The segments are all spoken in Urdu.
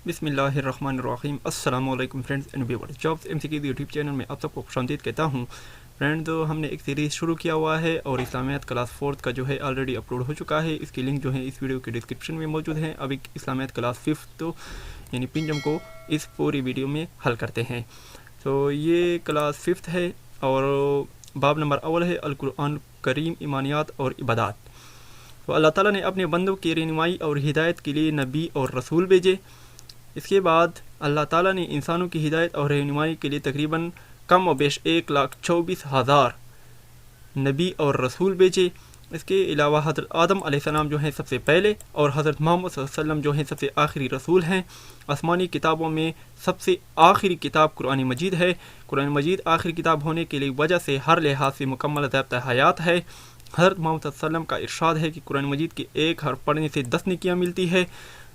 بسم اللہ الرحمن الرحیم. السلام علیکم friends and viewers. Jobs M C کی یوٹیوب چینل میں آپ سب کو خوش آمدید کہتا ہوں. فرینڈ ہم نے ایک سیریز شروع کیا ہوا ہے اور اسلامیات کلاس 4 کا جو ہے آلریڈی اپلوڈ ہو چکا ہے. اس کی لنک جو ہے اس ویڈیو کے ڈسکرپشن میں موجود ہے. ابھی اسلامیات کلاس 5 یعنی پنجم کو اس پوری ویڈیو میں حل کرتے ہیں. تو یہ کلاس 5 ہے اور باب نمبر اول ہے القرآن کریم ایمانیات اور عبادات. تو اللہ تعالیٰ نے اپنے بندوں کی رہنمائی اور ہدایت کے لیے نبی اور رسول بھیجے. اس کے بعد اللہ تعالیٰ نے انسانوں کی ہدایت اور رہنمائی کے لیے تقریباً کم و بیش 1,24,000 نبی اور رسول بھیجے. اس کے علاوہ حضرت آدم علیہ السلام جو ہیں سب سے پہلے اور حضرت محمد صلی اللہ علیہ وسلم جو ہیں سب سے آخری رسول ہیں. آسمانی کتابوں میں سب سے آخری کتاب قرآن مجید ہے. قرآن مجید آخری کتاب ہونے کی وجہ سے ہر لحاظ سے مکمل ضابطہ حیات ہے. حضرت محمد صلی اللہ علیہ وسلم کا ارشاد ہے کہ قرآن مجید کے ایک حرف پڑھنے سے 10 نیکیاں ملتی ہے.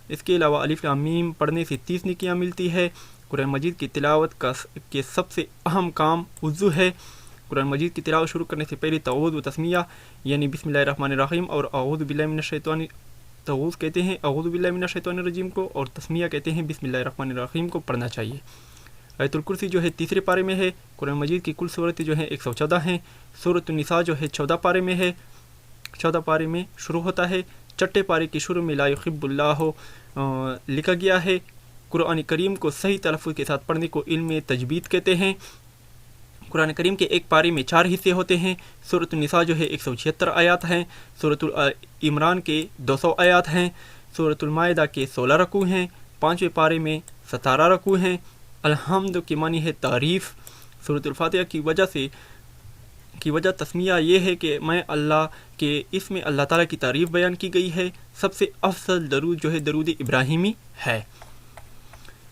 اس کے علاوہ الف لام میم پڑھنے سے 30 نیکیاں ملتی ہے. قرآن مجید کی تلاوت کے سب سے اہم کام وضو ہے. قرآن مجید کی تلاوت شروع کرنے سے پہلے تعوذ و تسمیہ یعنی بسم اللہ الرحمن الرحیم اور اعوذ باللہ من الشیطان تعوذ کہتے ہیں اعوذ باللہ من الشیطان الرجیم کو، اور تسمیہ کہتے ہیں بسم اللہ الرحمن الرحیم کو پڑھنا چاہیے. آیت الکرسی جو ہے تیسرے پارے میں ہے. قرآن مجید کی کل صورتیں جو ہیں 114 ہیں. سورۃ النساء جو ہے 14 پارے میں ہے. 14 پارے میں شروع ہوتا ہے. چھٹے پارے کے شروع میں لا یحب اللہ لکھا گیا ہے. قرآن کریم کو صحیح تلفظ کے ساتھ پڑھنے کو علم تجوید کہتے ہیں. قرآن کریم کے ایک پارے میں 4 حصے ہوتے ہیں. سورۃ النساء جو ہے 176 آیات ہیں. سورۃ عمران کے 200 آیات ہیں. سورۃ المائدہ کے 16 رکوع ہیں. 5ویں پارے میں 17 رکوع ہیں. الحمد کی معنی ہے تعریف. سورۃ الفاتحہ کی وجہ تسمیہ یہ ہے کہ میں اللہ کے اس میں اللہ تعالیٰ کی تعریف بیان کی گئی ہے. سب سے افضل درود جو ہے درود ابراہیمی ہے.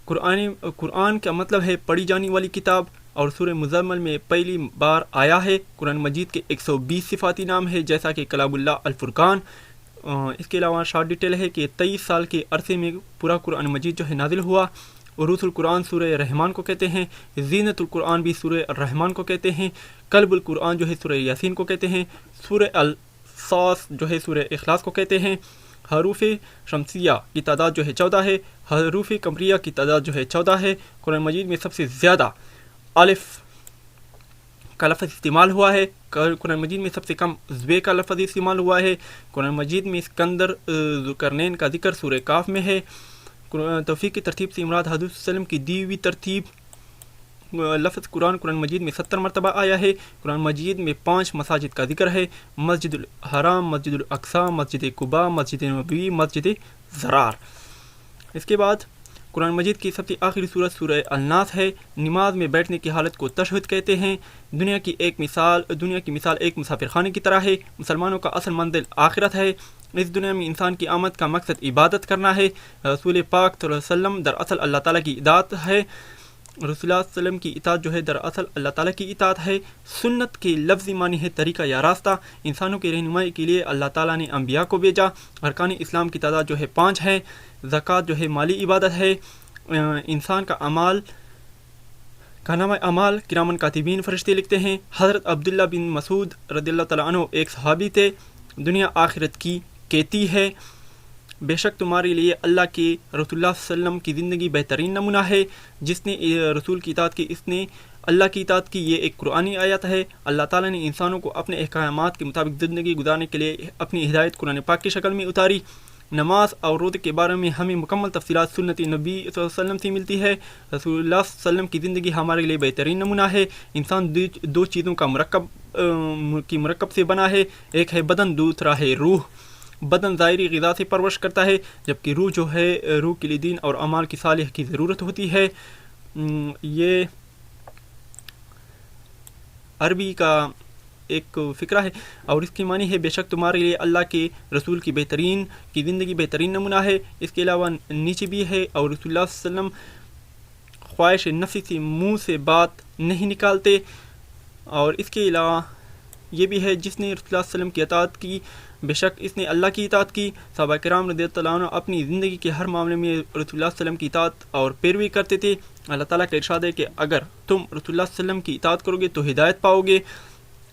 قرآن کا مطلب ہے پڑھی جانے والی کتاب اور سورہ مزمل میں پہلی بار آیا ہے. قرآن مجید کے 120 صفاتی نام ہے جیسا کہ کلام اللہ الفرقان. اس کے علاوہ شارٹ ڈیٹیل ہے کہ 23 سال کے عرصے میں پورا قرآن مجید جو ہے نازل ہوا. عروس القرآن سورہ رحمان کو کہتے ہیں. زینت القرآن بھی سورہ الرحمان کو کہتے ہیں. قلب القرآن جو ہے سورہ یاسین کو کہتے ہیں. سورہ الصاص جو ہے سورہ اخلاص کو کہتے ہیں. حروف شمسیہ کی تعداد جو ہے 14 ہے. حروف قمریہ کی تعداد جو ہے 14 ہے. قرآن مجید میں سب سے زیادہ الف کا لفظ استعمال ہوا ہے. قرآن مجید میں سب سے کم زبے کا لفظ استعمال ہوا ہے. قرآن مجید میں اسکندر ذوالقرنین کا ذکر سورہ کاف میں ہے. توفیق کی ترتیب سے مراد حضرت صلی اللہ علیہ وسلم کی دی ہوئی ترتیب. لفظ قرآن مجید میں 70 مرتبہ آیا ہے. قرآن مجید میں 5 مساجد کا ذکر ہے: مسجد الحرام، مسجد الاقصی، مسجد قباء، مسجد نبوی، مسجد ضرار. اس کے بعد قرآن مجید کی سب سے آخری سورت سورہ الناس ہے. نماز میں بیٹھنے کی حالت کو تشہد کہتے ہیں. دنیا کی مثال ایک مسافر خانے کی طرح ہے. مسلمانوں کا اصل منزل آخرت ہے. اس دنیا میں انسان کی آمد کا مقصد عبادت کرنا ہے. رسول پاک صلی اللہ علیہ وسلم دراصل اللہ تعالیٰ کی اطاعت ہے. رسول اللہ صلی اللہ علیہ وسلم کی اطاعت جو ہے دراصل اللہ تعالیٰ کی اطاعت ہے. سنت کے لفظی معنی ہے طریقہ یا راستہ. انسانوں کی رہنمائی کے لیے اللہ تعالیٰ نے انبیاء کو بھیجا. ارکان اسلام کی تعداد جو ہے 5 ہے. زکوٰۃ جو ہے مالی عبادت ہے. انسان کا نام اعمال کرامن کاتبین فرشتے لکھتے ہیں. حضرت عبداللہ بن مسعود رضی اللہ تعالیٰ عنہ ایک صحابی تھے. دنیا آخرت کی کہتی ہے بے شک تمہارے لیے اللہ کے رسول اللہ صلی اللہ علیہ وسلم کی زندگی بہترین نمونہ ہے. جس نے رسول کی اطاعت کی اس نے اللہ کی اطاعت کی. یہ ایک قرآنی آیت ہے. اللہ تعالیٰ نے انسانوں کو اپنے احکامات کے مطابق زندگی گزارنے کے لیے اپنی ہدایت قرآن پاک کی شکل میں اتاری. نماز اور روزے کے بارے میں ہمیں مکمل تفصیلات سنت نبی صلی اللہ علیہ وسلم سے ملتی ہے. رسول اللہ صلی اللہ علیہ وسلم کی زندگی ہمارے لیے بہترین نمونہ ہے. انسان 2 چیزوں کا مرکب سے بنا ہے. ایک ہے بدن، دوسرا ہے روح. بدن ظاہری غذا سے پرورش کرتا ہے جبکہ روح جو ہے روح کے لیے دین اور اعمال کی صالح کی ضرورت ہوتی ہے. یہ عربی کا ایک فقرہ ہے اور اس کی معنی ہے بے شک تمہارے لیے اللہ کے رسول کی زندگی بہترین نمونہ ہے. اس کے علاوہ نیچے بھی ہے اور رسول اللہ صلی اللہ علیہ وسلم خواہش نفسی سے منہ سے بات نہیں نکالتے. اور اس کے علاوہ یہ بھی ہے جس نے رسول اللہ صلی اللہ علیہ وسلم کی اطاعت کی بے شک اس نے اللہ کی اطاعت کی. صحابہ کرام رضی اللہ عنہ اپنی زندگی کے ہر معاملے میں رسول اللہ صلی اللہ علیہ وسلم کی اطاعت اور پیروی کرتے تھے. اللہ تعالیٰ کا ارشاد ہے کہ اگر تم رسول اللہ صلی اللہ علیہ وسلم کی اطاعت کرو گے تو ہدایت پاؤ گے.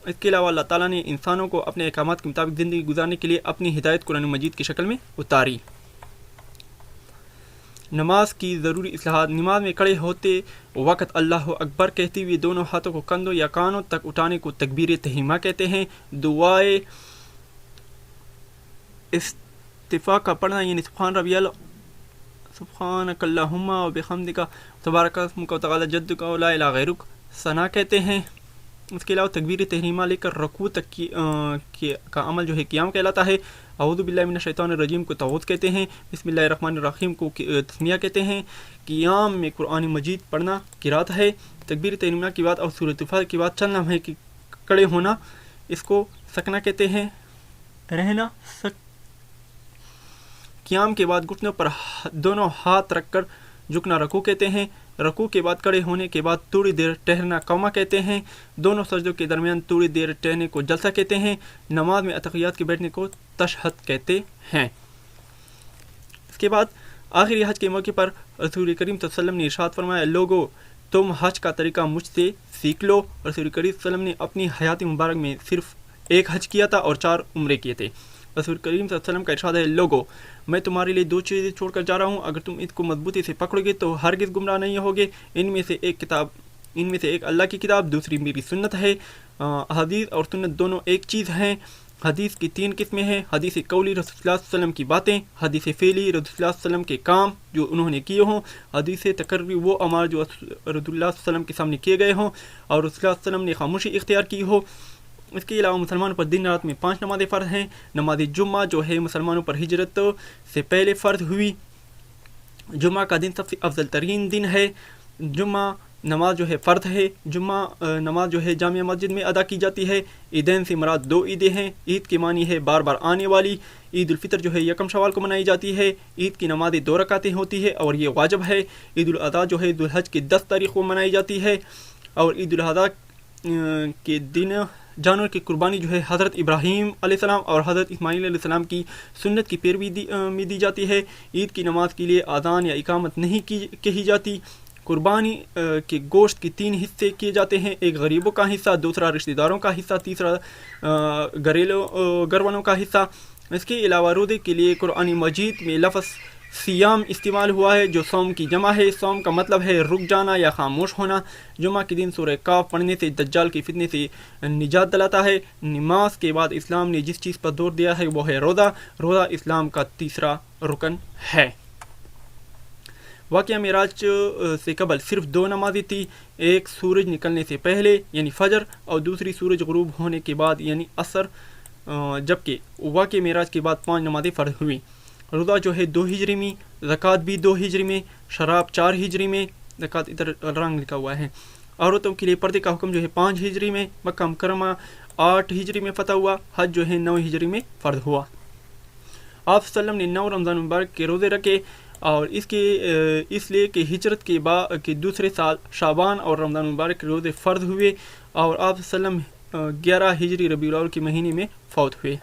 اس کے علاوہ اللہ تعالیٰ نے انسانوں کو اپنے احکامات کے مطابق زندگی گزارنے کے لیے اپنی ہدایت قرآن مجید کی شکل میں اتاری. نماز کی ضروری اصلاحات: نماز میں کھڑے ہوتے وقت اللہ اکبر کہتے ہوئے دونوں ہاتھوں کو کندھوں یا کانوں تک اٹھانے کو تکبیر تحریمہ کہتے ہیں۔ دعائے استفتاح کا پڑھنا یعنی سبحانک اللہم و بحمدک تبارک اسمک و تعالی جدک و لا الہ غیرک ثنا کہتے ہیں۔ اس کے علاوہ تکبیر تحریمہ لے کر رکوع تک کا عمل جو ہے قیام کہلاتا ہے۔ اعوذ باللہ من الشیطان الرجیم کو تعوذ کہتے ہیں۔ بسم اللہ الرحمن الرحیم کو تسمیہ کہتے ہیں۔ قیام میں قرآن مجید پڑھنا قرات ہے۔ تکبیر تحریمہ کی بات اور سورۃ الفاتح کی بات چند لمحے کی کھڑے ہونا، اس کو سکنا کہتے ہیں، رہنا۔ قیام کے بعد گھٹنوں پر دونوں ہاتھ رکھ کر جھکنا رکوع کہتے ہیں۔ رکوع کے بعد کھڑے ہونے کے بعد تھوڑی دیر ٹہرنا قوما کہتے ہیں۔ دونوں سجدوں کے درمیان تھوڑی دیر ٹہرنے کو جلسہ کہتے ہیں۔ نماز میں اتحیات کے بیٹھنے کو تشہد کہتے ہیں۔ اس کے بعد آخری حج کے موقع پر رسول کریم صلی اللہ علیہ وسلم نے ارشاد فرمایا، لوگو تم حج کا طریقہ مجھ سے سیکھ لو۔ رسول کریم صلی اللہ علیہ وسلم نے اپنی حیات مبارک میں صرف ایک حج کیا تھا اور 4 عمرے کیے تھے۔ رسول کریم صلی اللہ علیہ وسلم کا ارشاد ہے، لوگو میں تمہارے لیے 2 چیزیں چھوڑ کر جا رہا ہوں، اگر تم اس کو مضبوطی سے پکڑو گے تو ہرگز گمراہ نہیں ہوگے۔ ان میں سے ایک اللہ کی کتاب، دوسری میری سنت ہے۔ حدیث اور سنت دونوں ایک چیز ہیں۔ حدیث کی 3 قسمیں ہیں: حدیث قولی، رسول اللہ صلی اللہ علیہ وسلم کی باتیں; حدیث فعلی، رسول اللہ صلی اللہ علیہ وسلم کے کام جو انہوں نے کیے ہوں; حدیث تقرری، وہ اعمال جو رسول اللہ صلی اللہ علیہ وسلم کے سامنے کیے گئے ہوں اور رسول اللہ صلی اللہ علیہ وسلم نے خاموشی اختیار کی ہو۔ اس کے علاوہ مسلمانوں پر دن رات میں 5 نمازیں فرض ہیں۔ نماز جمعہ جو ہے مسلمانوں پر ہجرت سے پہلے فرض ہوئی۔ جمعہ کا دن سب سے افضل ترین دن ہے۔ جمعہ نماز جو ہے فرض ہے۔ جمعہ نماز جو ہے جامع مسجد میں ادا کی جاتی ہے۔ عیدین سے مراد 2 عیدیں ہیں۔ عید کے معنی ہے بار بار آنے والی۔ عید الفطر جو ہے 1 شوال کو منائی جاتی ہے۔ عید کی نماز 2 رکعتیں ہوتی ہے اور یہ واجب ہے۔ عید الاضحیٰ جو ہے ذو الحج کی 10 تاریخ کو منائی جاتی ہے اور عید الاضحیٰ کے دن جانور کی قربانی جو ہے حضرت ابراہیم علیہ السلام اور حضرت اسماعیل علیہ السلام کی سنت کی پیروی میں دی جاتی ہے۔ عید کی نماز کے لیے اذان یا اقامت نہیں کہی جاتی۔ قربانی کے گوشت کے 3 حصے کیے جاتے ہیں: ایک غریبوں کا حصہ، دوسرا رشتہ داروں کا حصہ، تیسرا گھر والوں کا حصہ۔ اس کے علاوہ روزے کے لیے قرآن مجید میں لفظ سیام استعمال ہوا ہے جو صوم کی جمع ہے۔ صوم کا مطلب ہے رک جانا یا خاموش ہونا۔ جمعہ کے دن سورہ کاف پڑھنے سے دجال کے فتنے سے نجات دلاتا ہے۔ نماز کے بعد اسلام نے جس چیز پر زور دیا ہے وہ ہے روزہ۔ روزہ اسلام کا تیسرا رکن ہے۔ واقعہ معراج سے قبل صرف 2 نمازیں تھی، ایک سورج نکلنے سے پہلے یعنی فجر اور دوسری سورج غروب ہونے کے بعد یعنی عصر، جبکہ واقعہ معراج کے بعد 5 نمازیں فرض ہوئیں۔ روزہ جو ہے 2 ہجری میں، زکوٰۃ بھی 2 ہجری میں، شراب 4 ہجری میں، زکوٰۃ ادھر رنگ لکھا ہوا ہے۔ عورتوں کے لیے پردے کا حکم جو ہے 5 ہجری میں، مکہ مکرمہ 8 ہجری میں فتح ہوا، حج جو ہے 9 ہجری میں فرض ہوا۔ آپ صلی اللہ علیہ وسلم نے 9 رمضان مبارک کے روزے رکھے اور اس لیے کہ ہجرت کے دوسرے سال شعبان اور رمضان مبارک کے روزے فرض ہوئے اور آپ صلی اللہ علیہ وسلم 11 ہجری ربیع الاول کے مہینے میں فوت ہوئے۔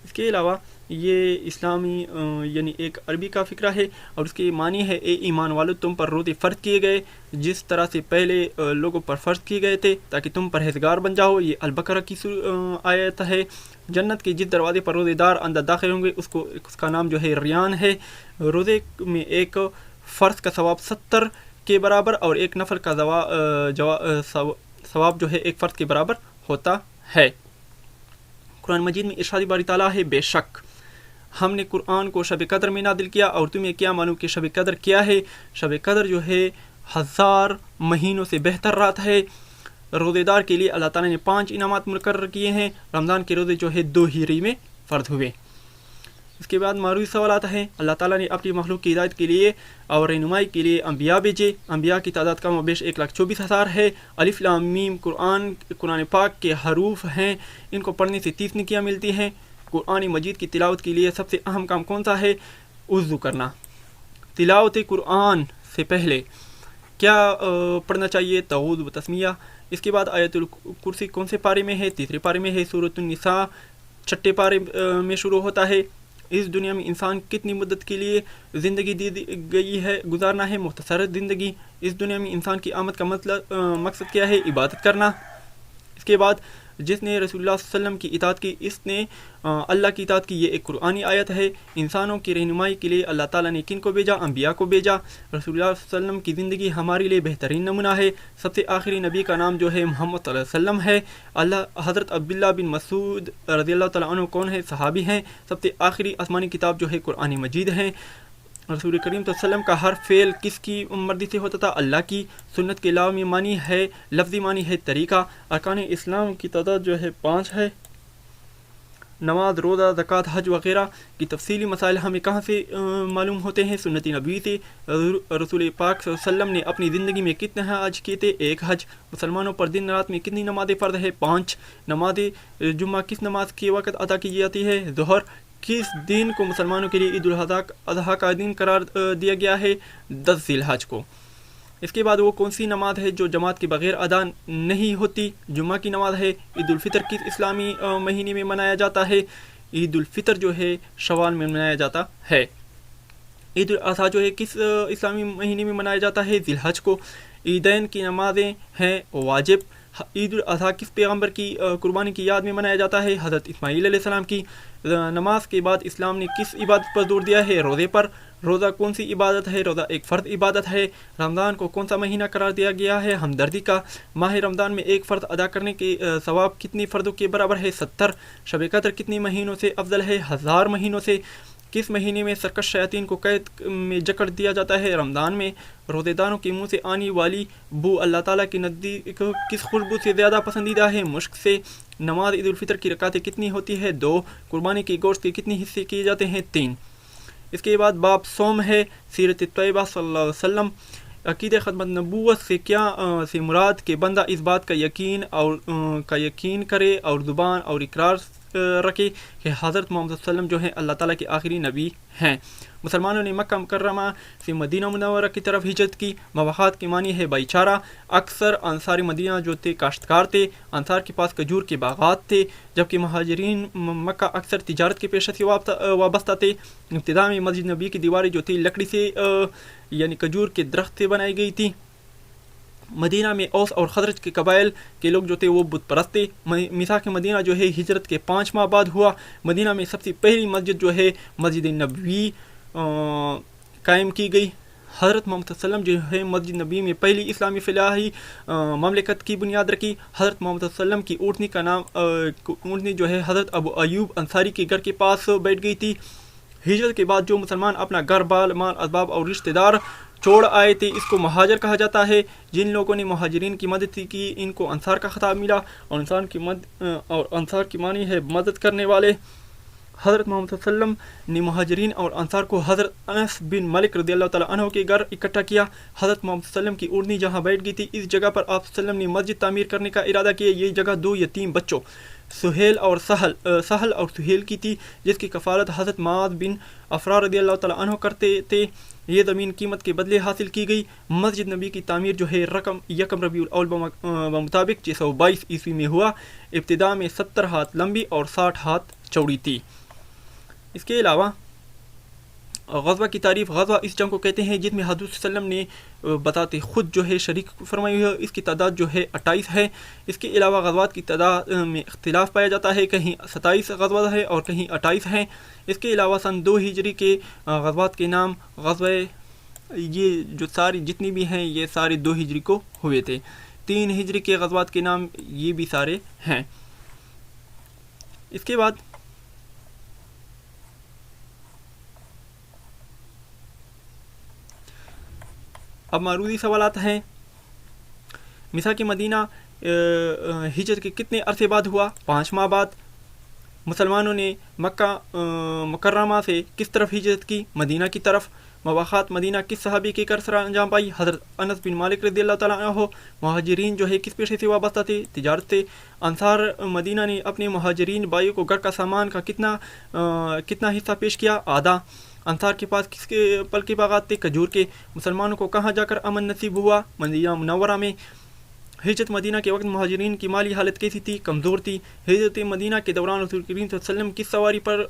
اس کے علاوہ یہ اسلامی یعنی ایک عربی کا فقرہ ہے اور اس کے معنی ہے، اے ایمان والو تم پر روزے فرض کیے گئے جس طرح سے پہلے لوگوں پر فرض کیے گئے تھے تاکہ تم پرہیزگار بن جاؤ۔ یہ البقرہ کی آیت ہے۔ جنت کے جس دروازے پر روزے دار اندر داخل ہوں گے اس کا نام جو ہے ریان ہے۔ روزے میں ایک فرض کا ثواب 70 کے برابر اور ایک نفل کا ثواب جو ہے ایک فرض کے برابر ہوتا ہے۔ قرآن مجید میں ارشاد باری تعالیٰ ہے، بے شک ہم نے قرآن کو شب قدر میں نازل کیا اور تمہیں کیا معلوم کہ شب قدر کیا ہے؟ شب قدر جو ہے 1000 مہینوں سے بہتر رات ہے۔ روزے دار کے لیے اللہ تعالیٰ نے 5 انعامات مقرر کیے ہیں۔ رمضان کے روزے جو ہے 2 ہجری میں فرض ہوئے۔ اس کے بعد معروف سوالات ہیں۔ اللہ تعالیٰ نے اپنی مخلوق کی ہدایت کے لیے اور رہنمائی کے لیے انبیاء بھیجے۔ انبیاء کی تعداد کم و بیش 1,24,000 ہے۔ الف لام میم قرآن پاک کے حروف ہیں، ان کو پڑھنے سے 30 نیکیاں ملتی ہیں۔ قرآن مجید کی تلاوت کے لیے سب سے اہم کام کون سا ہے؟ وضو کرنا۔ تلاوت قرآن سے پہلے کیا پڑھنا چاہیے؟ تعوذ و تسمیہ۔ اس کے بعد آیت الکرسی کون سے پارے میں ہے؟ 3 پارے میں ہے۔ سورۃ النساء 6 پارے میں شروع ہوتا ہے۔ اس دنیا میں انسان کتنی مدت کے لیے زندگی دی گئی ہے؟ گزارنا ہے مختصر زندگی۔ اس دنیا میں انسان کی آمد کا مقصد کیا ہے؟ عبادت کرنا۔ اس کے بعد جس نے رسول اللہ صلی اللہ علیہ وسلم کی اطاعت کی اس نے اللہ کی اطاعت کی. یہ ایک قرآنی آیت ہے. انسانوں کی رہنمائی کے لیے اللہ تعالیٰ نے کن کو بھیجا؟ انبیاء کو بھیجا. رسول اللہ صلی اللہ علیہ وسلم کی زندگی ہمارے لیے بہترین نمونہ ہے. سب سے آخری نبی کا نام جو ہے محمد صلی اللہ علیہ وسلم ہے. حضرت عبداللہ بن مسعود رضی اللہ تعالیٰ عنہ کون ہے؟ صحابی ہیں. سب سے آخری آسمانی کتاب جو ہے قرآن مجید ہے. رسول کریم صلی اللہ علیہ وسلم کا ہر فعل کس کی مرضی سے ہوتا تھا؟ اللہ کی. سنت کے علاوہ معنی ہے لفظی معنی ہے طریقہ. ارکان اسلام کی تعداد جو ہے 5 ہے. نماز، روزہ، زکوٰۃ، حج وغیرہ کی تفصیلی مسائل ہمیں کہاں سے معلوم ہوتے ہیں؟ سنت نبوی سے. رسول پاک صلی اللہ علیہ وسلم نے اپنی زندگی میں کتنے حج کیے تھے؟ 1 حج. مسلمانوں پر دن رات میں کتنی نمازیں فرض ہے؟ 5. نماز جمعہ کس نماز کے وقت ادا کی جاتی ہے؟ ظہر. کس دن کو مسلمانوں کے لیے عید الاضحیٰ کا دن قرار دیا گیا ہے؟ 10 ذی الحج کو. اس کے بعد وہ کون سی نماز ہے جو جماعت کے بغیر ادا نہیں ہوتی؟ جمعہ کی نماز ہے. عید الفطر کس اسلامی مہینے میں منایا جاتا ہے؟ عید الفطر جو ہے شوال میں منایا جاتا ہے. عید الاضحیٰ جو ہے کس اسلامی مہینے میں منایا جاتا ہے؟ ذی الحج کو. عیدین کی نمازیں ہیں واجب. عید الاضحیٰ کس پیغمبر کی قربانی کی یاد میں منایا جاتا ہے؟ حضرت اسماعیل علیہ السلام کی. نماز کے بعد اسلام نے کس عبادت پر زور دیا ہے؟ روزے پر. روزہ کون سی عبادت ہے؟ روزہ ایک فرض عبادت ہے. رمضان کو کون سا مہینہ قرار دیا گیا ہے؟ ہمدردی کا. ماہ رمضان میں ایک فرض ادا کرنے کے ثواب کتنی فرضوں کے برابر ہے؟ 70. شب قدر کتنی مہینوں سے افضل ہے؟ 1000 مہینوں سے. کس مہینے میں سرکش شیاطین کو قید میں جکڑ دیا جاتا ہے؟ رمضان میں. روزے داروں کے منہ سے آنے والی بو اللہ تعالیٰ کے نزدیک کس خوشبو سے زیادہ پسندیدہ ہے؟ مشک سے. نماز عید الفطر کی رکعتیں کتنی ہوتی ہے؟ 2. قربانی کے گوشت کے کتنے حصے کیے جاتے ہیں؟ 3. اس کے بعد باب صوم ہے. سیرت طیبہ صلی اللہ علیہ وسلم. عقیدہ ختم نبوت سے کیا سے مراد کہ بندہ اس بات کا یقین کرے اور زبان اور اقرار رکھے کہ حضرت محمد صلی اللہ علیہ وسلم جو ہیں اللہ تعالیٰ کے آخری نبی ہیں. مسلمانوں نے مکہ مکرمہ سے مدینہ منورہ کی طرف ہجرت کی. مواخات کے معنی ہے بھائی چارہ. اکثر انصار مدینہ جو تھے کاشتکار تھے. انصار کے پاس کھجور کے باغات تھے جبکہ مہاجرین مکہ اکثر تجارت کے پیشہ سے وابستہ تھے. ابتدا میں مسجد نبی کی دیواریں جو تھی لکڑی سے یعنی کھجور کے درخت سے بنائی گئی تھی. مدینہ میں اوس اور خزرج کے قبائل کے لوگ جو تھے وہ بت پرست تھے. میثاق مدینہ جو ہے ہجرت کے 5 ماہ بعد ہوا. مدینہ میں سب سے پہلی مسجد جو ہے مسجد نبوی قائم کی گئی. حضرت محمد صلی اللہ علیہ وسلم جو ہے مسجد نبی میں پہلی اسلامی فلاحی مملکت کی بنیاد رکھی. حضرت محمد صلی اللہ علیہ وسلم کی اونٹنی کا نام اونٹنی جو ہے حضرت ابو ایوب انصاری کے گھر کے پاس بیٹھ گئی تھی. ہجرت کے بعد جو مسلمان اپنا گھر بال مال اسباب اور رشتہ دار چھوڑ آئے تھے اس کو مہاجر کہا جاتا ہے. جن لوگوں نے مہاجرین کی مدد کی ان کو انصار کا خطاب ملا. اور انصار کی معنی ہے مدد کرنے والے. حضرت محمد صلی اللہ علیہ وسلم نے مہاجرین اور انصار کو حضرت انس بن مالک رضی اللہ تعالیٰ عنہ کے گھر اکٹھا کیا. حضرت محمد صلی اللہ علیہ وسلم کی اونٹنی جہاں بیٹھ گئی تھی اس جگہ پر آپ صلی اللہ علیہ وسلم نے مسجد تعمیر کرنے کا ارادہ کیا. یہ جگہ 2 یتیم بچوں سہیل اور سہل اور سہیل کی تھی جس کی کفالت حضرت معاذ بن افرا رضی اللہ تعالیٰ عنہ کرتے تھے. یہ زمین قیمت کے بدلے حاصل کی گئی. مسجد نبی کی تعمیر جو ہے رقم یکم ربیع الاول بمطابق 622 عیسوی میں ہوا. ابتدا میں 70 ہاتھ لمبی اور 60 ہاتھ چوڑی تھی. اس کے علاوہ غزوہ کی تعریف. غزوہ اس جنگ کو کہتے ہیں جس میں حضور صلی اللہ علیہ وسلم نے بتاتے خود جو ہے شریک فرمائی ہوئی ہے. اس کی تعداد جو ہے 28 ہے. اس کے علاوہ غزوات کی تعداد میں اختلاف پایا جاتا ہے. کہیں 27 غزوہ ہے اور کہیں 28 ہیں. اس کے علاوہ سن 2 ہجری کے غزوات کے نام غزوہ یہ جو ساری جتنی بھی ہیں یہ سارے 2 ہجری کو ہوئے تھے. 3 ہجری کے غزوات کے نام یہ بھی سارے ہیں. اس کے بعد اب معروضی سوالات ہیں. میثاق مدینہ ہجرت کے کتنے عرصے بعد ہوا؟ 5 ماہ بعد. مسلمانوں نے مکہ مکرمہ سے کس طرف ہجرت کی؟ مدینہ کی طرف. مواخات مدینہ کس صحابی کے کر سر انجام پائی؟ حضرت انس بن مالک رضی اللہ تعالیٰ عنہ. مہاجرین جو ہے کس پیشے سے وابستہ تھے؟ تجارت سے. انصار مدینہ نے اپنے مہاجرین بھائیوں کو گھر کا سامان کا کتنا حصہ پیش کیا؟ آدھا. انصار کے پاس کس کے پل کے باغات تھے؟ کھجور کے. مسلمانوں کو کہاں جا کر امن نصیب ہوا؟ مدینہ منورہ میں. ہجرت مدینہ کے وقت مہاجرین کی مالی حالت کیسی تھی؟ کمزور تھی. ہجرت مدینہ کے دوران رسول کریم صلی اللہ علیہ وسلم کس سواری پر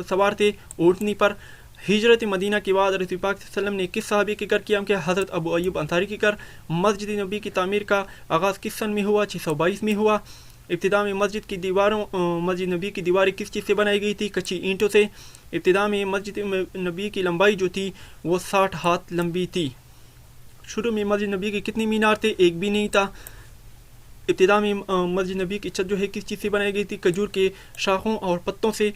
سوار تھے؟ اونٹنی پر. ہجرت مدینہ کے بعد رسول پاک صلی اللہ علیہ وسلم نے کس صحابی کے گھر قیام کیا؟ حضرت ابو ایوب انصاری کے گھر. مسجد نبی کی تعمیر کا آغاز کس سن میں ہوا؟ 622 میں ہوا. ابتدا میں مسجد نبی کی دیواریں کس چیز سے بنائی گئی تھی؟ کچی اینٹوں سے۔ ابتدا میں مسجد نبی کی لمبائی جو تھی وہ 60 ہاتھ لمبی تھی۔ شروع میں مسجد نبی کے کتنے مینار تھے؟ ایک بھی نہیں تھا۔ ابتدا میں مسجد نبی کی چھت جو ہے کس چیز سے بنائی گئی تھی؟ کھجور کے شاخوں اور پتوں سے۔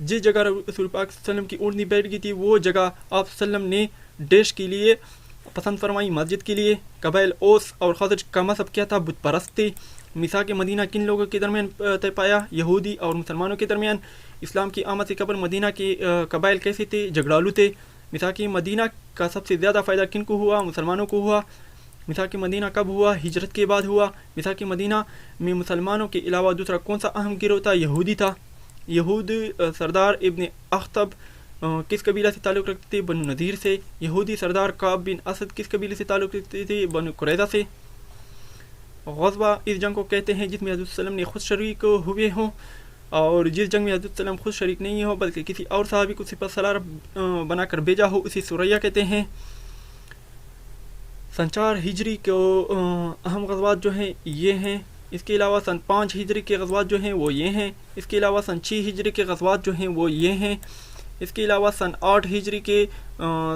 جس جگہ رسول پاک صلی اللہ علیہ وسلم کی اونٹنی بیٹھ گئی تھی وہ جگہ آپ صلی اللہ علیہ وسلم نے ڈیش کے لیے پسند فرمائی، مسجد کے لیے۔ قبائل اوس اور خزرج کا مذہب کیا تھا؟ بت پرست تھے۔ میثاق مدینہ کن لوگوں کے درمیان طے پایا؟ یہودی اور مسلمانوں کے درمیان۔ اسلام کی آمد سے قبل مدینہ کے قبائل کیسے تھے؟ جھگڑالو تھے۔ میثاق مدینہ کا سب سے زیادہ فائدہ کن کو ہوا؟ مسلمانوں کو ہوا۔ میثاق مدینہ کب ہوا؟ ہجرت کے بعد ہوا۔ میثاق مدینہ میں مسلمانوں کے علاوہ دوسرا کون سا اہم گروہ تھا؟ یہودی تھا۔ یہود سردار ابن اخطب کس قبیلہ سے تعلق رکھتے تھے؟ بنو نذیر سے۔ یہودی سردار کعب بن اسد کس قبیلے سے تعلق رکھتے تھے؟ بنو قریظہ سے۔ غزوہ اس جنگ کو کہتے ہیں جس میں حضرت صلی اللہ علیہ وسلم نے خود شریک ہوئے ہوں، اور جس جنگ میں حضرت صلی اللہ علیہ وسلم خود شریک نہیں ہو بلکہ کسی اور صحابی کو سپہ سالار بنا کر بھیجا ہو، اسے سریہ کہتے ہیں۔ سن 4 ہجری کو اہم غزوات جو ہیں یہ ہیں۔ اس کے علاوہ سن 5 ہجری کے غزوات جو ہیں وہ یہ ہیں۔ اس کے علاوہ سن 6 ہجری کے غزوات جو ہیں وہ یہ ہیں۔ اس کے علاوہ سن 8 ہجری کے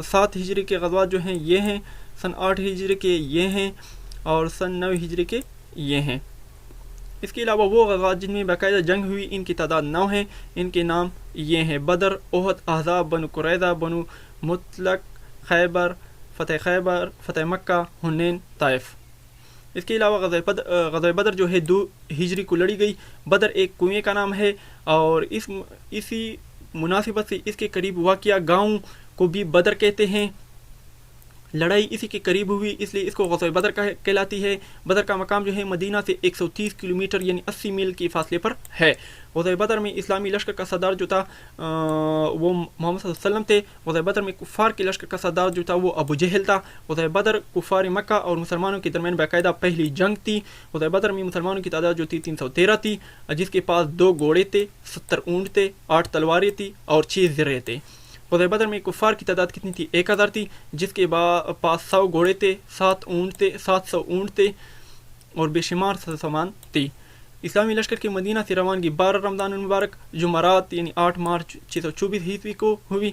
7 ہجری کے غزوات جو ہیں یہ ہیں۔ سن 8 ہجری کے یہ ہیں اور سن 9 ہجری کے یہ ہیں۔ اس کے علاوہ وہ غزوات جن میں باقاعدہ جنگ ہوئی ان کی تعداد 9 ہیں۔ ان کے نام یہ ہیں: بدر، احد، احزاب، بنو قریظہ، بنو مطلق، خیبر، فتح مکہ، حنین، طائف۔ اس کے علاوہ غزوہ بدر جو ہے 2 ہجری کو لڑی گئی۔ بدر ایک کنویں کا نام ہے اور اسی مناسبت سے اس کے قریب واقع گاؤں کو بھی بدر کہتے ہیں۔ لڑائی اسی کے قریب ہوئی اس لیے اس کو غزوہ بدر کہلاتی ہے۔ بدر کا مقام جو ہے مدینہ سے 130 کلومیٹر یعنی 80 میل کے فاصلے پر ہے۔ غزوہ بدر میں اسلامی لشکر کا سردار جو تھا وہ محمد صلی اللہ علیہ وسلم تھے۔ غزوہ بدر میں کفار کے لشکر کا سردار جو تھا وہ ابو جہل تھا۔ غزوہ بدر کفار مکہ اور مسلمانوں کے درمیان باقاعدہ پہلی جنگ تھی۔ غزوہ بدر میں مسلمانوں کی تعداد جو تھی 313 تھی، جس کے پاس 2 گھوڑے تھے، 70 اونٹ تھے، 8 تلواریں تھی اور 6 زرے تھے۔ غزوہ بدر میں کفار کی تعداد کتنی تھی؟ 1000 تھی، جس کے پاس 100 گھوڑے تھے، 700 اونٹ تھے اور بے شمار سامان تھی۔ اسلامی لشکر کی مدینہ سے روانگی 12 رمضان المبارک جمعرات یعنی 8 مارچ 624 عیسوی کو ہوئی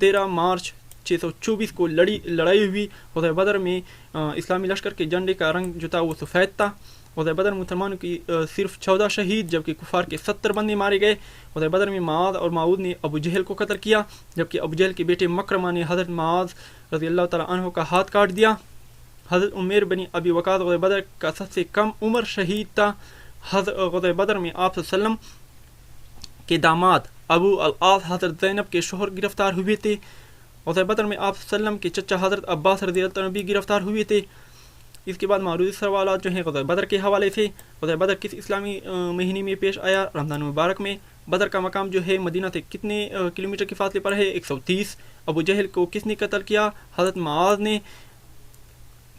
13 مارچ 624 کو لڑائی ہوئی۔ غزوہ بدر میں اسلامی لشکر کے جھنڈے کا رنگ جو تھا وہ سفید تھا۔ غزوہ بدر میں مسلمانوں کی صرف 14 شہید جبکہ کفار کے 70 بندے مارے گئے۔ غزوہ بدر میں معاذ اور معود نے ابو جہل کو قتل کیا جبکہ ابو جہل کے بیٹے مکرمہ نے حضرت معاذ رضی اللہ تعالیٰ عنہ کا ہاتھ کاٹ دیا۔ حضرت عمیر بن ابی وقاص غزوہ بدر کا سب سے کم عمر شہید تھا۔ غزوہ بدر میں آپ صلی اللہ علیہ وسلم کے داماد ابو العاص حضرت زینب کے شوہر گرفتار ہوئے تھے۔ غزوہ بدر میں آپ صلی اللہ علیہ وسلم کے چچا حضرت عباس رضی اللہ عنہ بھی گرفتار ہوئے تھے۔ اس کے بعد معروض سوالات جو ہیں غزوہ بدر کے حوالے سے: غزوہ بدر کس اسلامی مہینے میں پیش آیا؟ رمضان مبارک میں۔ بدر کا مقام جو ہے مدینہ سے کتنے کلومیٹر کے فاصلے پر ہے؟ 130۔ ابو جہل کو کس نے قتل کیا؟ حضرت معاذ نے۔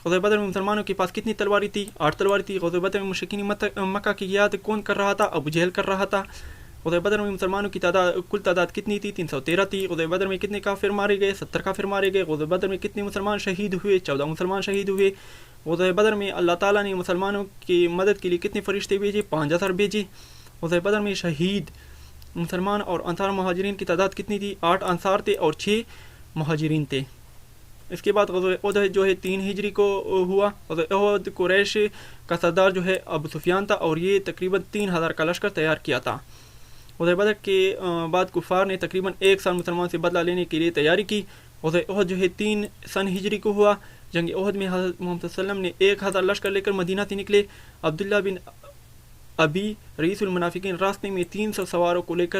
غزوہ بدر میں مسلمانوں کے پاس کتنی تلواری تھی؟ 8 تلواری تھی۔ غزوہ بدر میں مشرکین مکہ کی قیادت کون کر رہا تھا؟ ابو جہل کر رہا تھا۔ غزوہ بدر میں مسلمانوں کی کل تعداد کتنی تھی؟ 313 تھی۔ غزوہ بدر میں کتنے کافر مارے گئے؟ 70 کافر مارے گئے۔ غزوہ بدر میں کتنے مسلمان شہید ہوئے؟ 14 مسلمان شہید ہوئے۔ غزوہ بدر میں اللہ تعالیٰ نے مسلمانوں کی مدد کے لیے کتنے فرشتے بھیجے؟ 5000 بھیجے۔ غزوہ بدر میں شہید مسلمان اور انصار مہاجرین کی تعداد کتنی تھی؟ 8 انصار تھے اور 6 مہاجرین تھے۔ اس کے بعد غزوہ احد جو ہے 3 ہجری کو ہوا۔ غزوہ احد قریش کا سردار جو ہے ابو سفیان تھا اور یہ تقریباً 3000 کا لشکر تیار کیا تھا۔ غزوہ بدر کے بعد کفار نے تقریباً 1 سال مسلمان سے بدلہ لینے کے لیے تیاری کی۔ غزوہ احد جو ہے 3 سن ہجری کو ہوا۔ جنگ احد میں حضرت محمد صلی اللہ علیہ وسلم نے 1000 لشکر لے کر مدینہ سے نکلے۔ عبداللہ بن ابی رئیس المنافقین راستے میں 300 سواروں کو لے کر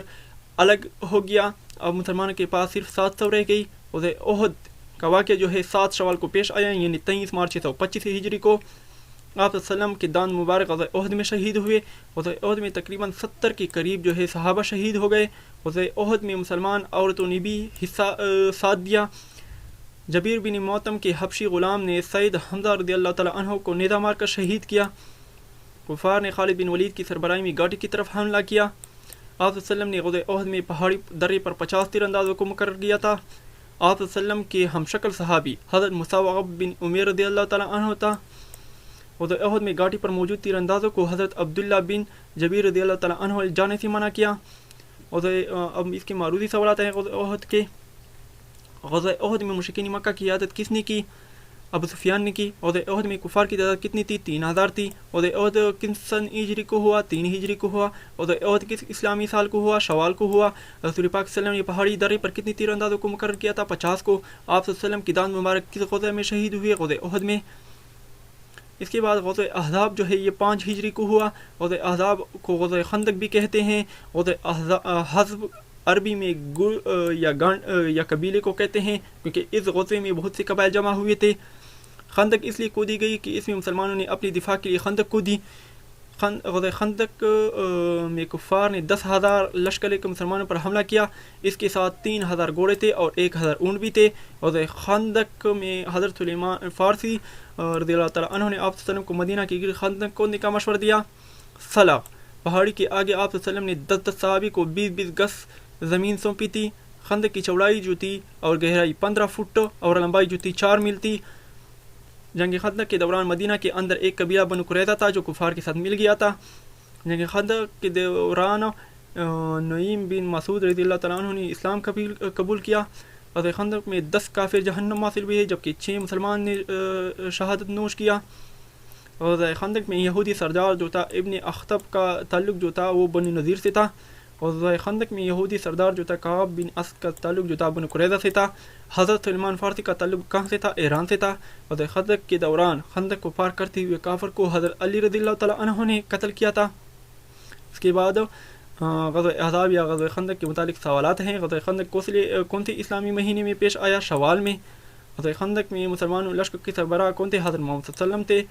الگ ہو گیا۔ اب مسلمانوں کے پاس صرف 700 رہ گئی۔ غزوہ احد کا واقعہ جو ہے 7 شوال کو پیش آیا یعنی 23 مارچ 625 ہجری کو۔ آپ صلی اللہ علیہ وسلم کے دان مبارک غزوہ احد میں شہید ہوئے۔ غزوہ احد میں تقریباً 70 کے قریب جو ہے صحابہ شہید ہو گئے۔ غزوہ احد میں مسلمان عورتوں نے بھی حصہ ساتھ دیا۔ جبیر بن موتم کے حبشی غلام نے سید حمزہ رضی اللہ تعالیٰ عنہ کو نیزہ مار کر شہید کیا۔ کفار نے خالد بن ولید کی سربراہی میں گاٹی کی طرف حملہ کیا۔ آپ صلی اللہ علیہ وسلم نے غزوہ احد میں پہاڑی درے پر 50 تیر اندازوں کو مقرر کیا تھا۔ آپ صلی اللہ علیہ وسلم کے ہم شکل صحابی حضرت مصعب بن عمیر رضی اللہ تعالیٰ عنہ تھا۔ غزوہ احد میں گھاٹی پر موجود تیر اندازوں کو حضرت عبداللہ بن جبیر رضی اللہ تعالیٰ عنہ جانے سے منع کیا. اب اس کے معروضی سوالات ہیں غزوہ احد کے. غزوہ احد میں مشرکین مکہ کی قیادت کس نے کی؟ ابو سفیان نے کی. غزوہ احد میں کفار کی تعداد کتنی تھی؟ 3000 تھی. غزوہ احد کس سن ہجری کو ہوا؟ 3 ہجری کو ہوا. غزوہ احد کس اسلامی سال کو ہوا؟ شوال کو ہوا. رسول پاک صلی اللہ علیہ وسلم نے پہاڑی درے پر کتنی تیر اندازوں کو مقرر کیا تھا؟ 50 کو. آپ صلی اللہ علیہ وسلم کی داند مبارک کس غزوہ میں شہید ہوئے؟ غزوہ احد میں. اس کے بعد غزوہ احزاب جو ہے یہ 5 ہجری کو ہوا. غزوہ احزاب کو غزوہ خندق بھی کہتے ہیں. غزوہ حزب عربی میں یا قبیلے کو کہتے ہیں کیونکہ اس غزوے میں بہت سے قبائل جمع ہوئے تھے. خندق اس لیے کودی گئی کہ اس میں مسلمانوں نے اپنی دفاع کے لیے خندق کودی. غزوہ خندق میں کفار نے 10,000 لشکر لے کر مسلمانوں پر حملہ کیا. اس کے ساتھ 3,000 گھوڑے تھے اور 1,000 اونٹ بھی تھے. غزوہ خندق میں حضرت سلیمان فارسی رضی اللہ تعالیٰ عنہ نے آپ صلی اللہ علیہ وسلم کو مدینہ کے گرد خندق کھودنے کا مشورہ دیا. صلاح پہاڑی کے آگے آپ صلی اللہ علیہ وسلم نے 10 صحابی کو 20 گز زمین سونپی تھی. خندق کی چوڑائی جو تھی اور گہرائی 15 فٹ اور لمبائی جو تھی 4 میل تھی. جنگ خندق کے دوران مدینہ کے اندر ایک قبیلہ بنو قریظہ تھا جو کفار کے ساتھ مل گیا تھا. جنگ خندق کے دوران نعیم بن مسعود رضی اللہ تعالیٰ عنہ نے اسلام قبول کیا. غزوہ خندق میں 10 کافر جہنم حاصل ہوئے جبکہ 6 مسلمان نے شہادت نوش کیا. غزوہ خندق میں یہودی سردار جو تھا ابن اخطب کا تعلق جو تھا وہ بنو نذیر سے تھا. غزوہ خندق میں یہودی سردار جو تھا کعب بن اسد کا تعلق جو تھا بنو قریظہ سے تھا. حضرت سلمان فارسی کا تعلق کہاں سے تھا؟ ایران سے تھا. غزوہ خندق کے دوران خندق کو پار کرتے ہوئے کافر کو حضرت علی رضی اللہ تعالیٰ عنہ نے قتل کیا تھا. اس کے بعد غزوہ احزاب یا غزوہ خندق کے متعلق سوالات ہیں. غزوہ خندق کون سے اسلامی مہینے میں پیش آیا؟ شوال میں. غزوہ خندق میں مسلمانوں لشکر کے سربراہ کون تھے؟ حضرت محمد صلی اللہ علیہ وسلم تھے.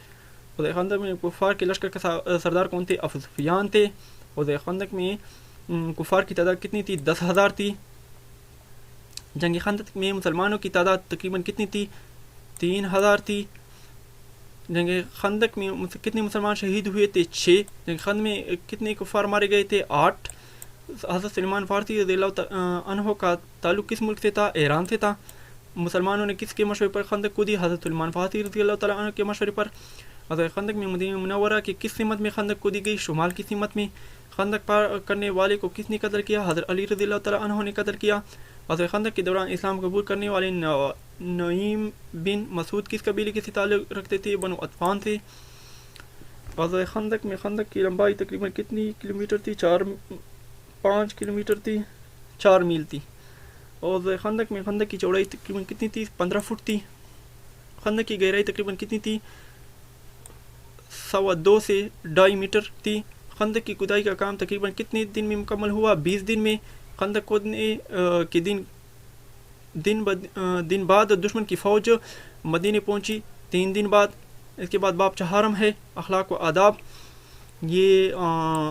غزوہ خندق میں کفار کے لشکر کے سردار کون تھے؟ ابو سفیان تھے. غزوہ خندق میں کفار کی تعداد کتنی تھی؟ 10,000 تھی. جنگ خندق میں مسلمانوں کی تعداد تقریباً کتنی تھی؟ 3,000 تھی. جنگ خندق میں کتنے مسلمان شہید ہوئے تھے؟ 6. جنگ خندق میں کتنے کفار مارے گئے تھے؟ 8. حضرت سلمان فارسی رضی اللہ عنہ کا تعلق کس ملک سے تھا؟ ایران سے تھا. مسلمانوں نے کس کے مشورے پر خندق کودی؟ حضرت سلمان فارسی رضی اللہ تعالیٰ عنہ کے مشورے پر. غزوہ خندق میں مدینہ منورہ کی کس سمت میں خندق کودی گئی؟ شمال کی سمت میں. خندق پار کرنے والے کو کس نے قتل کیا؟ حضرت علی رضی اللہ تعالیٰ عنہ نے قتل کیا. غزوہ خندق کے دوران اسلام قبول کرنے والے نعیم بن مسعود کس قبیلے کے سے تعلق رکھتے تھے؟ بنو عطفان سے. غزوہ خندق میں خندق کی لمبائی تقریباً کتنی کلومیٹر تھی؟ 5 کلومیٹر تھی، 4 میل تھی. غزوہ خندق میں خندق کی چوڑائی تقریباً کتنی تھی؟ 15 فٹ تھی. خندق کی گہرائی تقریباً کتنی تھی؟ 2.25 سے 2.5 میٹر تھی. خندق کی کھدائی کا کام تقریباً کتنے دن میں مکمل ہوا؟ 20 دن میں. خندق کھودنے کے دن بعد دشمن کی فوج مدینے پہنچی 3 دن بعد. اس کے بعد باب 4 ہے اخلاق و آداب. یہ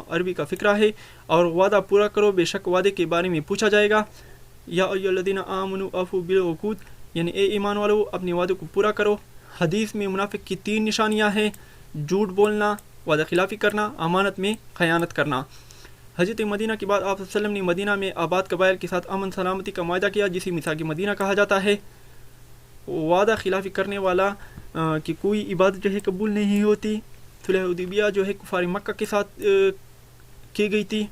عربی کا فقرہ ہے. اور وعدہ پورا کرو، بے شک وعدے کے بارے میں پوچھا جائے گا. یا ایھا الذین آمنوا اوفوا بالعقود، یعنی اے ایمان والو اپنے وعدوں کو پورا کرو. حدیث میں منافق کی 3 نشانیاں ہیں: جھوٹ بولنا، وعدہ خلافی کرنا، امانت میں خیانت کرنا. حجت مدینہ کے بعد آپ صلی اللہ علیہ وسلم نے مدینہ میں آباد قبائل کے ساتھ امن سلامتی کا معاہدہ کیا جسے میثاق مدینہ کہا جاتا ہے. وعدہ خلافی کرنے والا کی کوئی عبادت جو ہے قبول نہیں ہوتی. صلح حدیبیہ جو ہے کفار مکہ کے ساتھ کی گئی تھی.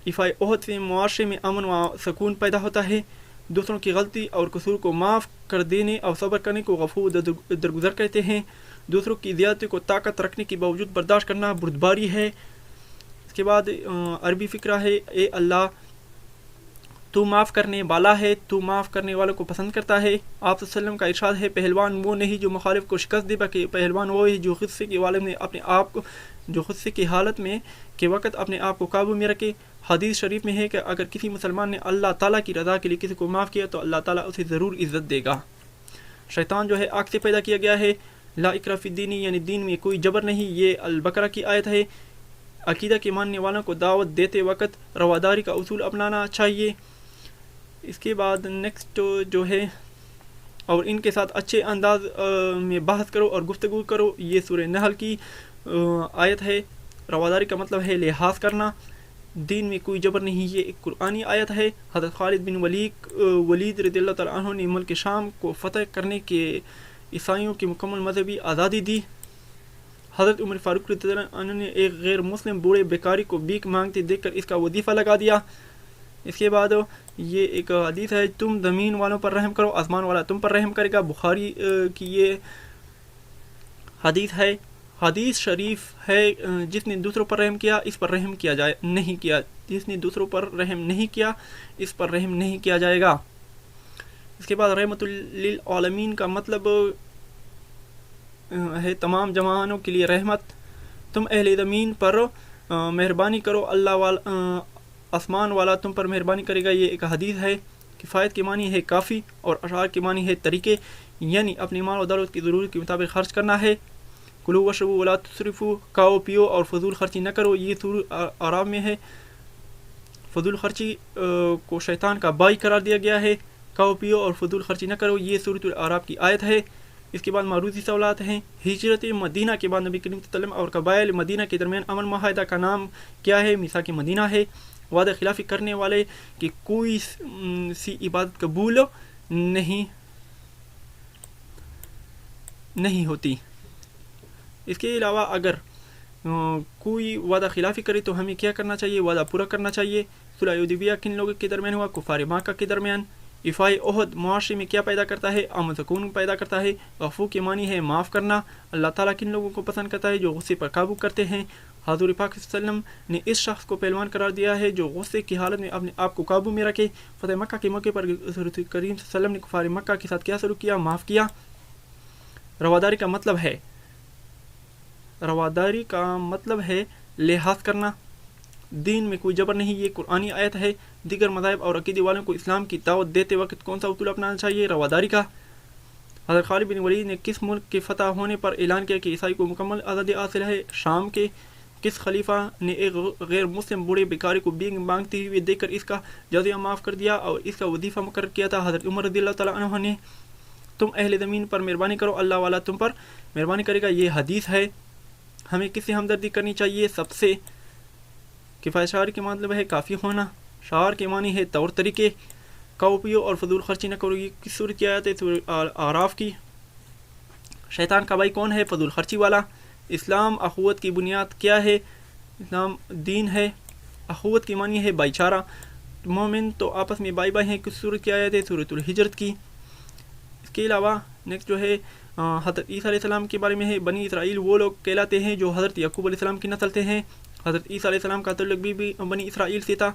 دفاع احد سے معاشرے میں امن و سکون پیدا ہوتا ہے. دوسروں کی غلطی اور قصور کو معاف کر دینے اور صبر کرنے کو غفور درگزر کہتے ہیں. دوسروں کی زیادتی کو طاقت رکھنے کے باوجود برداشت کرنا بردباری ہے. اس کے بعد عربی فقرہ ہے: اے اللہ تو معاف کرنے والا ہے، تو معاف کرنے والوں کو پسند کرتا ہے. آپ صلی اللہ علیہ وسلم کا ارشاد ہے: پہلوان وہ نہیں جو مخالف کو شکست دے، بلکہ پہلوان وہ ہے جو غصے کے والد میں اپنے آپ کو غصے کی حالت میں کے وقت اپنے آپ کو قابو میں رکھے. حدیث شریف میں ہے کہ اگر کسی مسلمان نے اللہ تعالیٰ کی رضا کے لیے کسی کو معاف کیا تو اللہ تعالیٰ اسے ضرور عزت دے گا. شیطان جو ہے آگ سے پیدا کیا گیا ہے. لا اکراہ فی الدین، یعنی دین میں کوئی جبر نہیں. یہ البقرہ کی آیت ہے. عقیدہ کے ماننے والوں کو دعوت دیتے وقت رواداری کا اصول اپنانا چاہیے. اس کے بعد نیکسٹ جو ہے: اور ان کے ساتھ اچھے انداز میں بحث کرو اور گفتگو کرو. یہ سورہ نحل کی آیت ہے. رواداری کا مطلب ہے لحاظ کرنا. دین میں کوئی جبر نہیں، یہ ایک قرآنی آیت ہے. حضرت خالد بن ولید رضی اللہ تعالیٰ عنہ نے ملک شام کو فتح کرنے کے عیسائیوں کی مکمل مذہبی آزادی دی. حضرت عمر فاروق رضی اللہ عنہ نے ایک غیر مسلم بوڑھے بیکاری کو بھیک مانگتے دیکھ کر اس کا وظیفہ لگا دیا۔ اس کے بعد یہ ایک حدیث ہے، تم زمین والوں پر رحم کرو، آسمان والا تم پر رحم کرے گا، بخاری کی یہ حدیث ہے۔ حدیث شریف ہے، جس نے دوسروں پر رحم کیا اس پر رحم کیا جائے نہیں کیا، جس نے دوسروں پر رحم نہیں کیا اس پر رحم نہیں کیا جائے گا۔ اس کے بعد رحمت للعالمین کا مطلب ہے تمام جوانوں کے لیے رحمت۔ تم اہل زمین پر مہربانی کرو، اللہ والا آسمان والا تم پر مہربانی کرے گا، یہ ایک حدیث ہے۔ کفایت کے معنی ہے کافی اور اشعار کے معنی ہے طریقے، یعنی اپنی مال و دولت کی ضرورت کے مطابق خرچ کرنا ہے۔ کلو وشربو ولا تسرفو، کھاؤ پیو اور فضول خرچی نہ کرو، یہ سورۃ اعراف میں ہے۔ فضول خرچی کو شیطان کا بائی قرار دیا گیا ہے۔ کھاؤ پیو اور فضول خرچی نہ کرو، یہ سورۃ الاعراف کی آیت ہے۔ اس کے بعد معروضی سوالات ہیں۔ ہجرت مدینہ کے بعد نبی کریم صلی اللہ علیہ وسلم اور قبائل مدینہ کے درمیان امن معاہدہ کا نام کیا ہے؟ میثاق مدینہ ہے۔ وعدہ خلافی کرنے والے کی کوئی سی عبادت قبول نہیں ہوتی۔ اس کے علاوہ اگر کوئی وعدہ خلافی کرے تو ہمیں کیا کرنا چاہیے؟ وعدہ پورا کرنا چاہیے۔ صلح حدیبیہ کن لوگوں کے درمیان ہوا؟ کفار مکہ کے درمیان۔ افائی عہد معاشرے میں کیا پیدا کرتا ہے؟ امن سکون پیدا کرتا ہے۔ عفو کے معنی ہے معاف کرنا۔ اللہ تعالیٰ کن لوگوں کو پسند کرتا ہے؟ جو غصے پر قابو کرتے ہیں۔ حضور پاک صلی اللہ علیہ وسلم نے اس شخص کو پہلوان قرار دیا ہے جو غصے کی حالت میں اپنے آپ کو قابو میں رکھے۔ فتح مکہ کے موقع پر حضور کریم صلی اللہ علیہ وسلم نے کفار مکہ کے ساتھ کیا سلوک کیا؟ معاف کیا۔ رواداری کا مطلب ہے لحاظ کرنا، دین میں کوئی جبر نہیں، یہ قرآنی آیت ہے۔ دیگر مذاہب اور عقیدے والوں کو اسلام کی دعوت دیتے وقت کون سا اصول اپنانا چاہیے؟ رواداری کا۔ حضرت خالد بن ولید نے کس ملک کے فتح ہونے پر اعلان کیا کہ عیسائی کو مکمل آزادی حاصل ہے؟ شام کے۔ کس خلیفہ نے ایک غیر مسلم بوڑھے بیکاری کو بھیک مانگتے ہوئے دیکھ کر اس کا جزیہ معاف کر دیا اور اس کا وظیفہ مقرر کیا تھا؟ حضرت عمر رضی اللہ تعالیٰ عنہ نے۔ تم اہل زمین پر مہربانی کرو، اللہ والا تم پر مہربانی کرے گا، یہ حدیث ہے۔ ہمیں کس سے ہمدردی کرنی چاہیے؟ سب سے۔ کفایت شعر کے مطلب ہے کافی ہونا۔ شعر کے معنی ہے طور طریقے۔ کھاؤ پیو اور فضول خرچی نہ کرو، یہ کس صورت کی آیت ہے؟ سورۃ اعراف کی۔ شیطان کا بھائی کون ہے؟ فضول خرچی والا۔ اسلام اخوت کی بنیاد کیا ہے؟ اسلام دین ہے۔ اخوت کی معنی ہے بھائی چارہ، مومن تو آپس میں بھائی بھائی ہیں، کس صورت کی آیت ہے؟ سورۃ الہجرت کی۔ اس کے علاوہ نیکسٹ جو ہے حضرت عیسیٰ علیہ السلام کے بارے میں ہے۔ بنی اسرائیل وہ لوگ کہلاتے ہیں جو حضرت یعقوب علیہ السلام کی نسل سے ہیں۔ حضرت عیسیٰ علیہ السلام کا تعلق بھی بنی اسرائیل سے تھا۔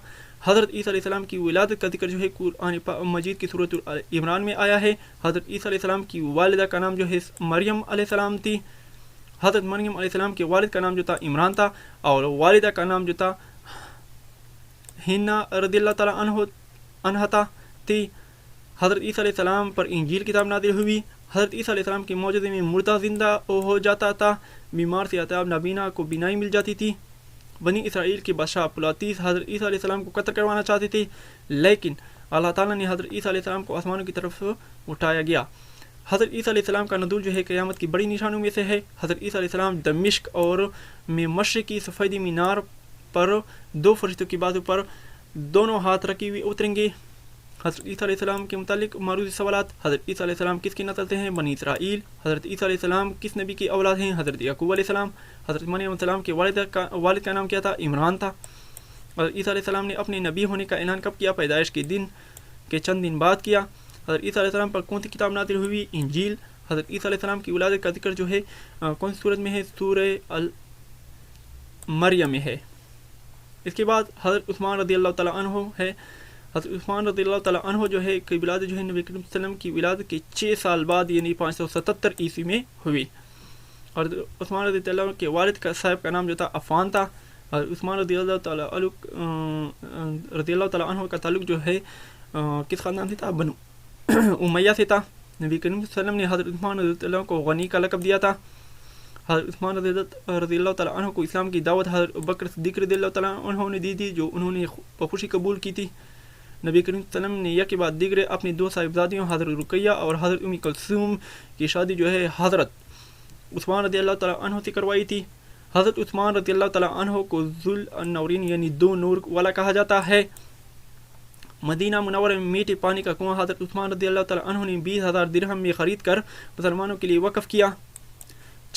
حضرت عیسیٰ علیہ السلام کی ولادت کا ذکر جو ہے قرآن مجید کی سورۃ عمران میں آیا ہے۔ حضرت عیسیٰ علیہ السلام کی والدہ کا نام جو ہے مریم علیہ السلام تھی۔ حضرت مریم علیہ السلام کے والد کا نام جو تھا عمران تھا اور والدہ کا نام جو تھا حنا رضی اللہ تعالیٰ عنہ تھی۔ حضرت عیسیٰ علیہ السلام پر انجیل کتاب نازل ہوئی۔ حضرت عیسیٰ علیہ السلام کے معجزے میں مردہ زندہ ہو جاتا تھا، بیمار سے عطاب نابینا کو بینائی مل جاتی تھی۔ بنی اسرائیل کے بادشاہ پلاتیس حضرت عیسیٰ علیہ السلام کو قتل کروانا چاہتے تھے، لیکن اللہ تعالیٰ نے حضرت عیسیٰ علیہ السلام کو آسمانوں کی طرف اٹھایا گیا۔ حضرت عیسیٰ علیہ السلام کا نزول جو ہے قیامت کی بڑی نشانوں میں سے ہے۔ حضرت عیسیٰ علیہ السلام دمشق اور میں مشرقی سفیدی مینار پر دو فرشتوں کی بازو پر دونوں ہاتھ رکھے ہوئے اتریں گے۔ حضرت عیسیٰ علیہ السلام کے متعلق معروضی سوالات۔ حضرت عیسیٰ علیہ السلام کس کی نسل سے ہیں؟ بنی اسرائیل۔ حضرت عیسیٰ علیہ السلام کس نبی کی اولاد ہیں؟ حضرت یعقوب علیہ السلام۔ حضرت مریم علیہ السلام کے والد کا نام کیا تھا؟ عمران تھا۔ حضرت عیسیٰ علیہ السلام نے اپنے نبی ہونے کا اعلان کب کیا؟ پیدائش کے دن کے چند دن بعد کیا۔ حضرت عیسیٰ علیہ السلام پر کون سی کتاب نازل ہوئی؟ انجیل۔ حضرت عیسیٰ علیہ السلام کی ولادت کا ذکر جو ہے کون سی سورت میں ہے؟ سورہ مریم میں ہے۔ اس کے بعد حضرت عثمان رضی اللہ تعالیٰ عنہ ہے۔ حضرت عثمان رضی اللہ تعالیٰ عنہ جو ہے کی ولادت جو ہے نبی کریم صلی اللہ علیہ وسلم کی ولادت کے 6 سال بعد یعنی 577 عیسوی میں ہوئی۔ اور عثمان رضی اللہ عنہ کے والد کا صاحب کا نام جو تھا عفان تھا۔ اور عثمان رضی اللہ تعالیٰ عنہ کا تعلق جو ہے کس خاندان سے تھا؟ بنو امیہ سے تھا۔ نبی کریم صلی اللہ علیہ وسلم نے حضرت عثمان رضی اللہ عنہ کو غنی کا لقب دیا تھا۔ حضرت عثمان رضی اللہ تعالیٰ عنہ کو اسلام کی دعوت حضرت ابوبکر صدیق رضی اللہ تعالیٰ عنہ نے دی تھی، جو انہوں نے بخوشی قبول کی تھی۔ نبی کریم صلی اللہ علیہ وسلم نے یک بعد دیگر اپنی 2 صاحبزادیوں حضرت رقیہ اور حضرت ام کلثوم کی شادی جو ہے حضرت عثمان رضی اللہ تعالیٰ عنہ سے کروائی تھی۔ حضرت عثمان رضی اللہ تعالیٰ عنہ کو ذل النورین یعنی 2 نور والا کہا جاتا ہے۔ مدینہ منورہ میں میٹھے پانی کا کنواں حضرت عثمان رضی اللہ تعالیٰ عنہ نے 20,000 درہم میں خرید کر مسلمانوں کے لیے وقف کیا۔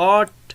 8